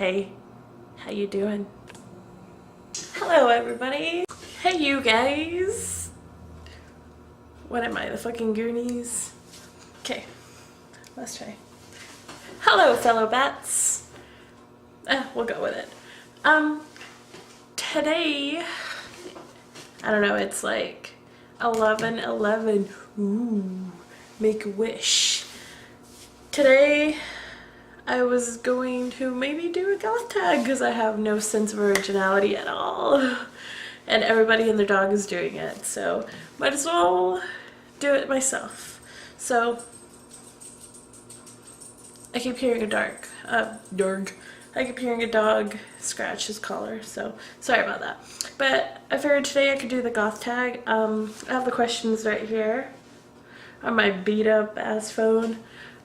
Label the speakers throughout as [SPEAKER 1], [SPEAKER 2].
[SPEAKER 1] Hey, how you doing? Hello everybody. Hey you guys. What am I, the fucking Goonies? Okay, let's try. Hello fellow bats. We'll go with it. Today, I don't know, it's like 11:11. Ooh, make a wish. Today I was going to maybe do a goth tag because I have no sense of originality at all. And everybody and their dog is doing it, so might as well do it myself. So I keep hearing I keep hearing a dog scratch his collar, so sorry about that. But I figured today I could do the goth tag. I have the questions right here on my beat up ass phone.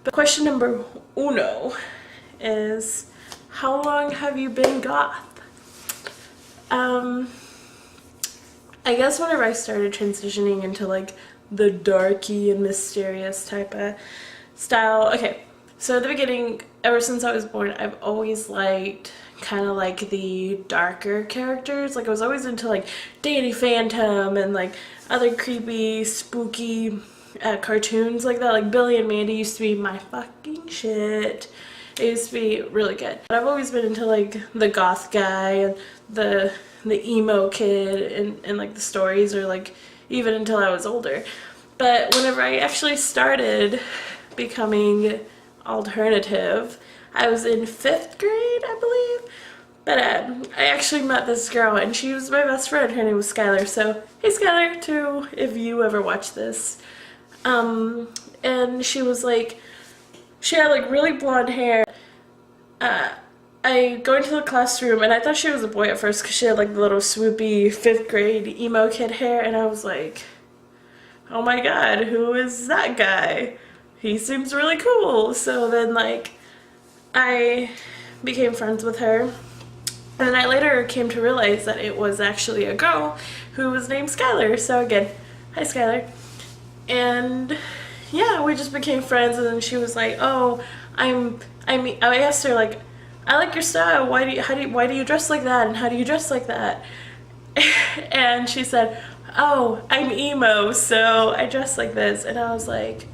[SPEAKER 1] But question number uno is, how long have you been goth? I guess whenever I started transitioning into like the darky and mysterious type of style. Okay, so at the beginning, ever since I was born, I've always liked kind of like the darker characters. Like I was always into like Danny Phantom and like other creepy, spooky cartoons like that. Like Billy and Mandy used to be my fucking shit. It used to be really good. But I've always been into like the goth guy and the emo kid and like the stories, or like even until I was older. But whenever I actually started becoming alternative, I was in 5th grade, I believe. But I actually met this girl and she was my best friend. Her name was Skylar. So hey Skylar too, if you ever watch this. And she was like, she had like really blonde hair. I go into the classroom and I thought she was a boy at first because she had like the little swoopy 5th grade emo kid hair, and I was like, oh my god, who is that guy? He seems really cool. So then like I became friends with her, and then I later came to realize that it was actually a girl who was named Skylar. So again, hi Skylar. And yeah, we just became friends, and then she was like, oh, I asked her like, I like your style. Why do you dress like that? And how do you dress like that? And she said, oh, I'm emo, so I dress like this. And I was like,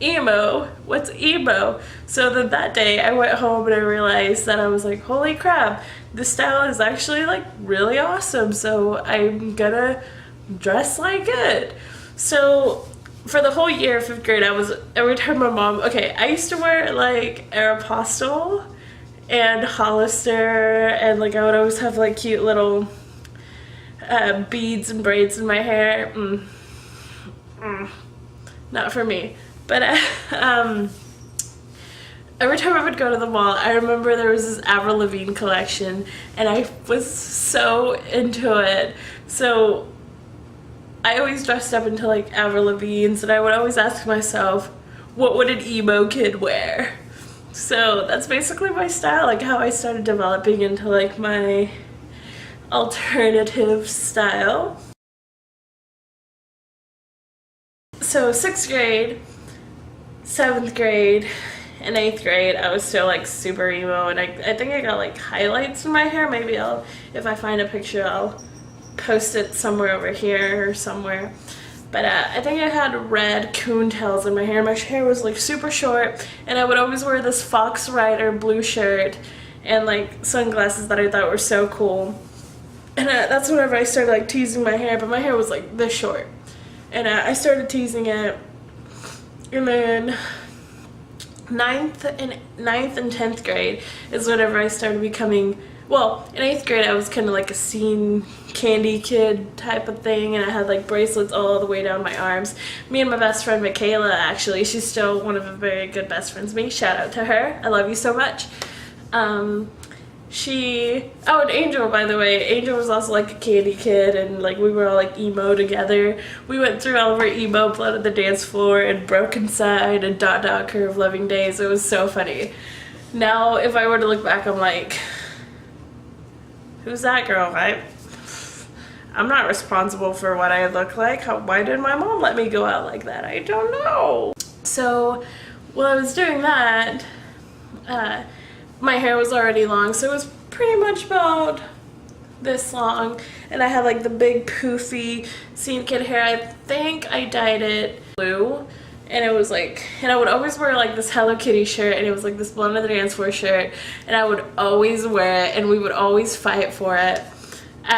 [SPEAKER 1] emo? What's emo? So then that day I went home and I realized that I was like, holy crap, this style is actually like really awesome. So I'm gonna dress like it. So for the whole year of 5th grade, I was, every time my mom, okay, I used to wear like Aeropostale and Hollister, and like I would always have like cute little beads and braids in my hair. Not for me. But every time I would go to the mall, I remember there was this Avril Lavigne collection and I was so into it. So I always dressed up into like Avril Lavigne's, and I would always ask myself, what would an emo kid wear? So that's basically my style, like how I started developing into like my alternative style. So 6th grade, 7th grade, and 8th grade, I was still like super emo, and I think I got like highlights in my hair. Maybe if I find a picture, I'll post it somewhere over here or somewhere. But I think I had red coontails in my hair. My hair was like super short, and I would always wear this Fox Rider blue shirt and like sunglasses that I thought were so cool. And that's whenever I started like teasing my hair, but my hair was like this short. And I started teasing it, and then 9th and 10th grade is whenever I started becoming, well, in 8th grade I was kind of like a scene candy kid type of thing, and I had like bracelets all the way down my arms. Me and my best friend Michaela, actually, she's still one of the very good best friends of me. Shout out to her. I love you so much. And Angel, by the way, Angel was also like a candy kid, and like we were all like emo together. We went through all of our emo Blood on the Dance Floor and Broken Side and Dot Dot Curve Loving Days. It was so funny. Now if I were to look back, I'm like, who's that girl? I'm not responsible for what I look like. Why did my mom let me go out like that? I don't know. So while I was doing that, my hair was already long, so it was pretty much about this long, and I had like the big poofy scene kid hair. I think I dyed it blue, and it was like, and I would always wear like this Hello Kitty shirt, and it was like this Blonde on the Dance Floor shirt, and I would always wear it, and we would always fight for it.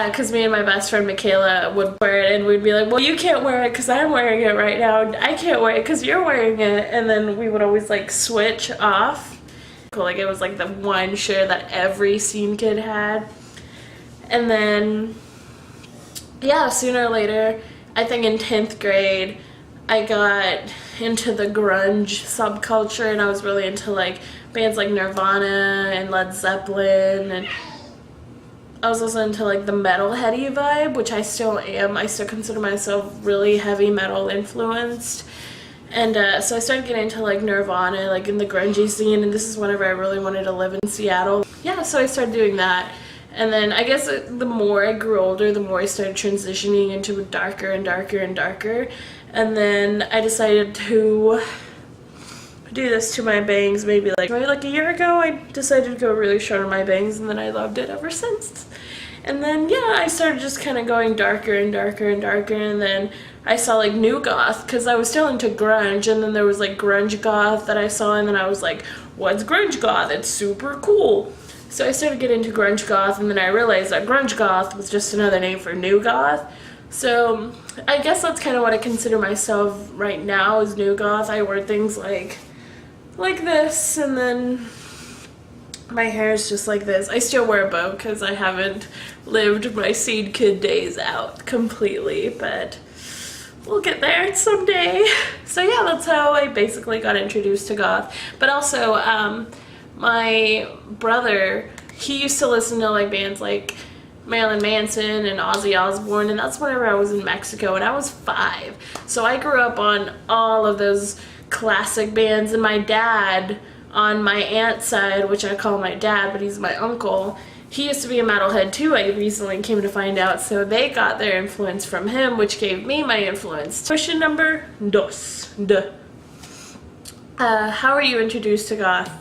[SPEAKER 1] Because me and my best friend Michaela would wear it, and we'd be like, well, you can't wear it because I'm wearing it right now. I can't wear it because you're wearing it. And then we would always like switch off. Like it was like the one shirt that every scene kid had. And then, yeah, sooner or later, I think in 10th grade, I got into the grunge subculture, and I was really into like bands like Nirvana and Led Zeppelin, and I was also into like the metal-heady vibe, which I still am. I still consider myself really heavy metal influenced. And so I started getting into like Nirvana, like in the grungy scene, and this is whenever I really wanted to live in Seattle. Yeah, so I started doing that. And then I guess the more I grew older, the more I started transitioning into darker and darker and darker. And then I decided to do this to my bangs maybe like a year ago. I decided to go really short on my bangs, and then I loved it ever since. And then yeah, I started just kind of going darker and darker and darker, and then I saw like new goth, because I was still into grunge, and then there was like grunge goth that I saw, and then I was like, what's grunge goth? It's super cool. So I started getting into grunge goth, and then I realized that grunge goth was just another name for new goth. So I guess that's kind of what I consider myself right now, is new goth. I wear things like this, and then my hair is just like this. I still wear a bow because I haven't lived my seed kid days out completely, but we'll get there someday. So yeah, that's how I basically got introduced to goth. But also, my brother, he used to listen to like bands like Marilyn Manson and Ozzy Osbourne, and that's whenever I was in Mexico, and I was 5. So I grew up on all of those classic bands, and my dad, on my aunt's side, which I call my dad, but he's my uncle, he used to be a metalhead too, I recently came to find out, so they got their influence from him, which gave me my influence. Question number 2. How are you introduced to goth?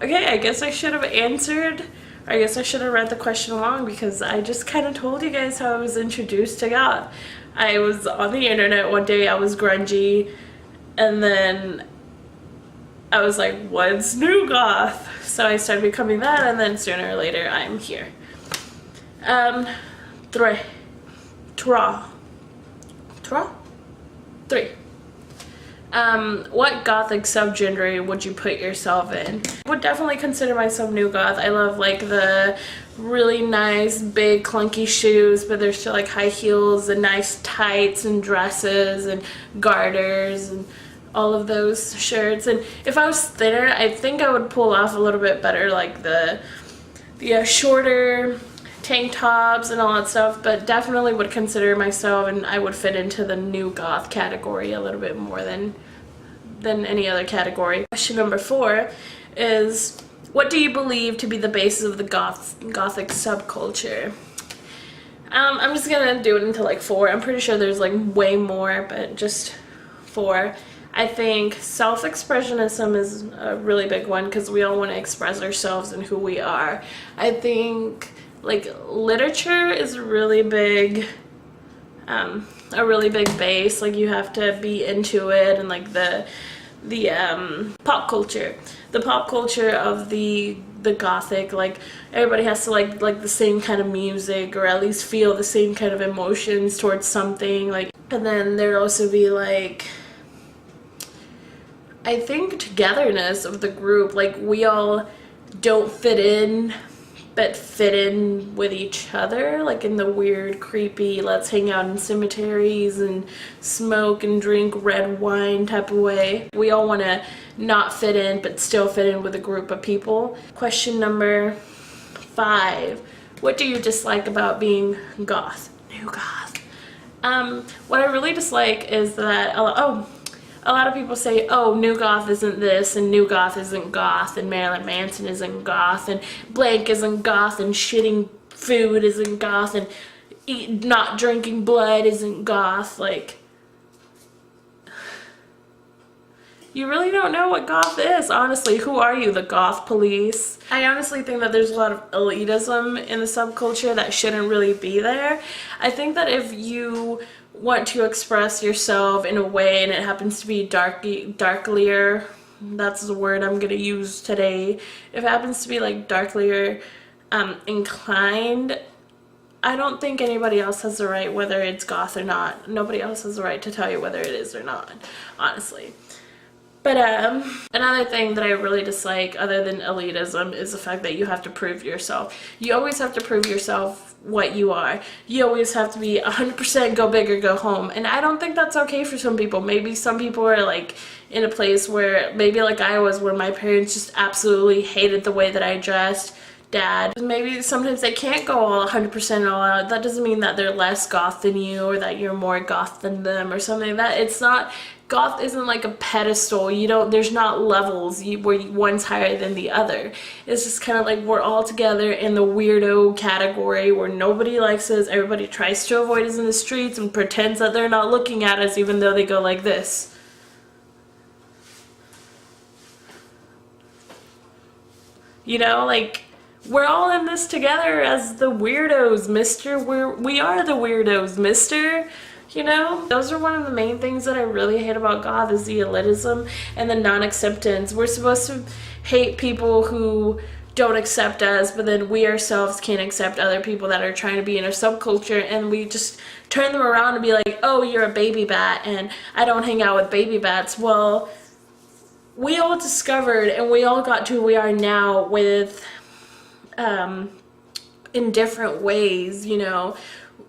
[SPEAKER 1] Okay, I guess I should have answered, or I guess I should have read the question along, because I just kind of told you guys how I was introduced to goth. I was on the internet one day, I was grungy, and then I was like, what's new goth? So I started becoming that, and then sooner or later I'm here. 3. What gothic subgenre would you put yourself in? I would definitely consider myself new goth. I love like the really nice big clunky shoes, but they're still like high heels and nice tights and dresses and garters and all of those shirts. And if I was thinner, I think I would pull off a little bit better like the shorter tank tops and all that stuff, but definitely would consider myself, and I would fit into the new goth category a little bit more than any other category. Question number 4 is, what do you believe to be the basis of the gothic subculture? I'm just gonna do it into like 4. I'm pretty sure there's like way more, but just 4. I think self-expressionism is a really big one, because we all want to express ourselves and who we are. I think like literature is a really big base. Like you have to be into it, and like the pop culture, of the gothic, like everybody has to like the same kind of music, or at least feel the same kind of emotions towards something. Like, and then there'd also be like, I think, togetherness of the group. Like we all don't fit in, but fit in with each other, like in the weird, creepy, let's hang out in cemeteries and smoke and drink red wine type of way. We all want to not fit in, but still fit in with a group of people. Question number 5. What do you dislike about being goth? New goth. What I really dislike is that, a lot of people say, oh, new goth isn't this, and new goth isn't goth, and Marilyn Manson isn't goth, and blank isn't goth, and shitting food isn't goth, and not drinking blood isn't goth. Like, you really don't know what goth is, honestly. Who are you, the goth police? I honestly think that there's a lot of elitism in the subculture that shouldn't really be there. I think that if you want to express yourself in a way and it happens to be darklier, that's the word I'm gonna use today, if it happens to be like darklier inclined, I don't think anybody else has the right, whether it's goth or not, nobody else has the right to tell you whether it is or not, honestly. But another thing that I really dislike other than elitism is the fact that you have to prove yourself. You always have to prove yourself what you are. You always have to be 100% go big or go home. And I don't think that's okay for some people. Maybe some people are like in a place where, maybe like I was, where my parents just absolutely hated the way that I dressed. Dad, maybe sometimes they can't go all 100% all out. That doesn't mean that they're less goth than you or that you're more goth than them or something like that. It's not, goth isn't like a pedestal. You don't, there's not levels where one's higher than the other. It's just kind of like we're all together in the weirdo category where nobody likes us, everybody tries to avoid us in the streets and pretends that they're not looking at us even though they go like this. You know, like, we're all in this together as the weirdos, mister. We are the weirdos, mister. You know? Those are one of the main things that I really hate about goth is the elitism and the non-acceptance. We're supposed to hate people who don't accept us, but then we ourselves can't accept other people that are trying to be in our subculture, and we just turn them around and be like, oh, you're a baby bat, and I don't hang out with baby bats. Well, we all discovered and we all got to who we are now with in different ways, you know.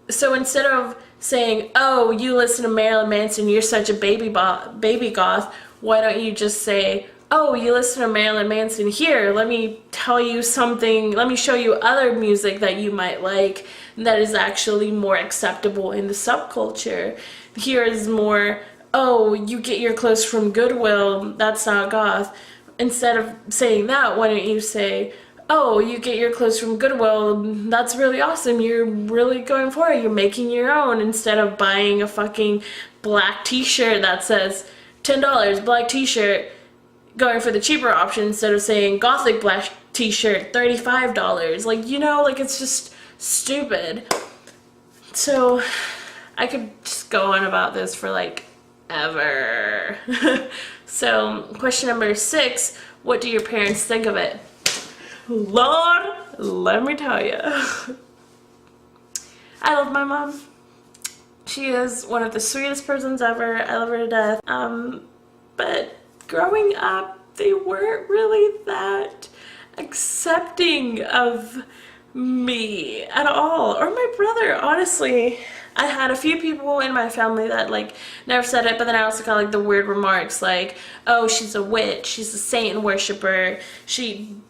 [SPEAKER 1] So instead of saying, oh, you listen to Marilyn Manson, you're such a baby goth, why don't you just say, oh, you listen to Marilyn Manson, here, let me tell you something, let me show you other music that you might like that is actually more acceptable in the subculture. Here is more, oh, you get your clothes from Goodwill, that's not goth. Instead of saying that, why don't you say, oh, you get your clothes from Goodwill, that's really awesome, you're really going for it, you're making your own, instead of buying a fucking black t-shirt that says $10, black t-shirt, going for the cheaper option instead of saying gothic black t-shirt, $35. Like, you know, like, it's just stupid. So, I could just go on about this for, like, ever. So, question number 6, what do your parents think of it? Lord, let me tell you. I love my mom. She is one of the sweetest persons ever. I love her to death. But growing up, they weren't really that accepting of me at all, or my brother, honestly. I had a few people in my family that like never said it, but then I also got like the weird remarks like, oh, she's a witch, she's a Satan worshiper,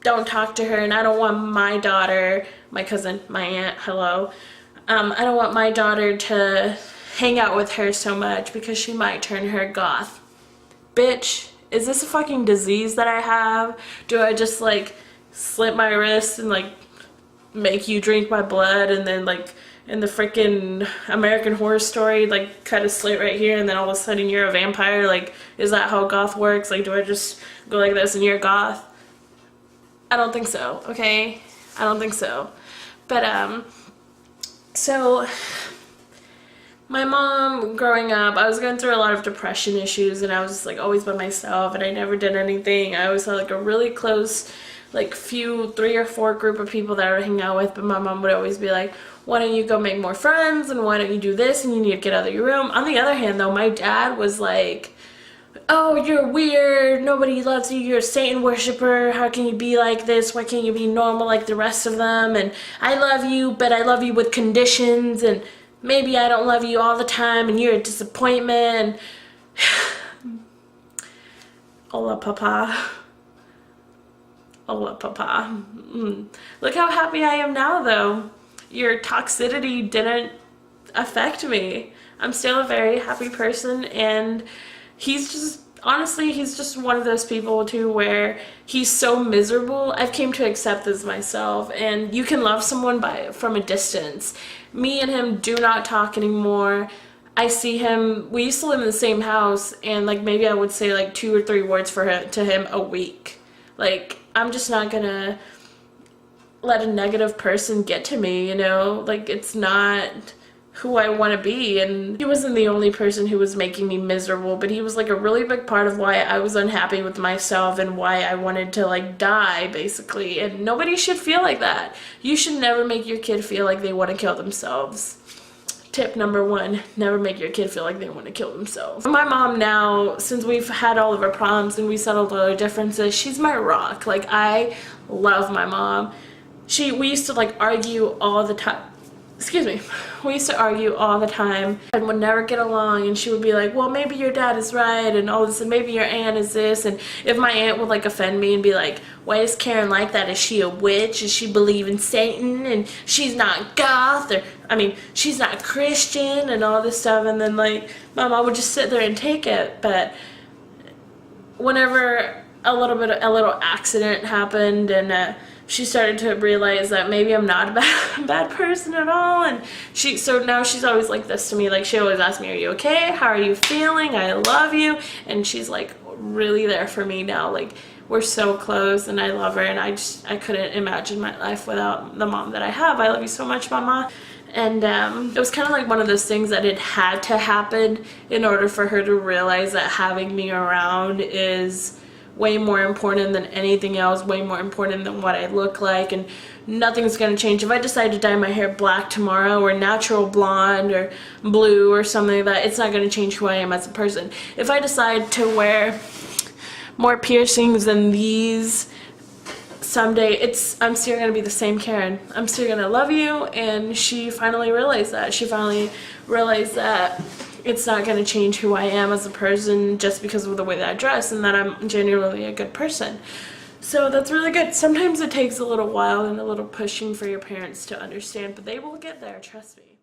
[SPEAKER 1] don't talk to her, and I don't want my daughter, my cousin, my aunt, hello, I don't want my daughter to hang out with her so much because she might turn her goth. Bitch, is this a fucking disease that I have? Do I just like slit my wrist and like make you drink my blood, and then like in the freaking American Horror Story, like cut a slit right here and then all of a sudden you're a vampire? Like, is that how goth works? Like, do I just go like this and you're goth? I don't think so, okay? I don't think so. But, so my mom, growing up, I was going through a lot of depression issues, and I was just like always by myself, and I never did anything. I always had like a really close, like 3 or 4 group of people that I would hang out with, but my mom would always be like, why don't you go make more friends, and why don't you do this, and you need to get out of your room. On the other hand though, my dad was like, oh, you're weird, nobody loves you, you're a Satan worshiper, how can you be like this, why can't you be normal like the rest of them, and I love you, but I love you with conditions, and maybe I don't love you all the time, and you're a disappointment. Hola, papa. Hola, papa. Look how happy I am now, though. Your toxicity didn't affect me. I'm still a very happy person, and he's just, honestly, he's just one of those people, too, where he's so miserable. I've came to accept this myself, and you can love someone from a distance. Me and him do not talk anymore. I see him, we used to live in the same house, and like maybe I would say like 2 or 3 words to him a week. Like, I'm just not gonna let a negative person get to me, you know? Like, it's not who I want to be. And he wasn't the only person who was making me miserable, but he was like a really big part of why I was unhappy with myself and why I wanted to like die, basically. And nobody should feel like that. You should never make your kid feel like they want to kill themselves. Tip number 1, never make your kid feel like they want to kill themselves. My mom now, since we've had all of our problems and we settled all our differences, she's my rock. Like, I love my mom. We used to like argue all the time. Excuse me. We used to argue all the time and would never get along, and she would be like, well, maybe your dad is right and all this, and maybe your aunt is this. And if my aunt would like offend me and be like, why is Karen like that? Is she a witch? Does she believe in Satan? And she's not goth, or I mean, she's not Christian, and all this stuff. And then like my mom would just sit there and take it. But whenever a little accident happened, and she started to realize that maybe I'm not a bad person at all, and so now she's always like this to me. Like, she always asks me, are you okay? How are you feeling? I love you. And she's like really there for me now. Like, we're so close, and I love her, and I couldn't imagine my life without the mom that I have. I love you so much, Mama. And it was kind of like one of those things that it had to happen in order for her to realize that having me around is way more important than anything else, way more important than what I look like, and nothing's gonna change. If I decide to dye my hair black tomorrow, or natural blonde, or blue, or something like that, it's not gonna change who I am as a person. If I decide to wear more piercings than these someday, I'm still gonna be the same Karen. I'm still gonna love you. And she finally realized that. She finally realized that it's not going to change who I am as a person just because of the way that I dress, and that I'm genuinely a good person. So that's really good. Sometimes it takes a little while and a little pushing for your parents to understand, but they will get there, trust me.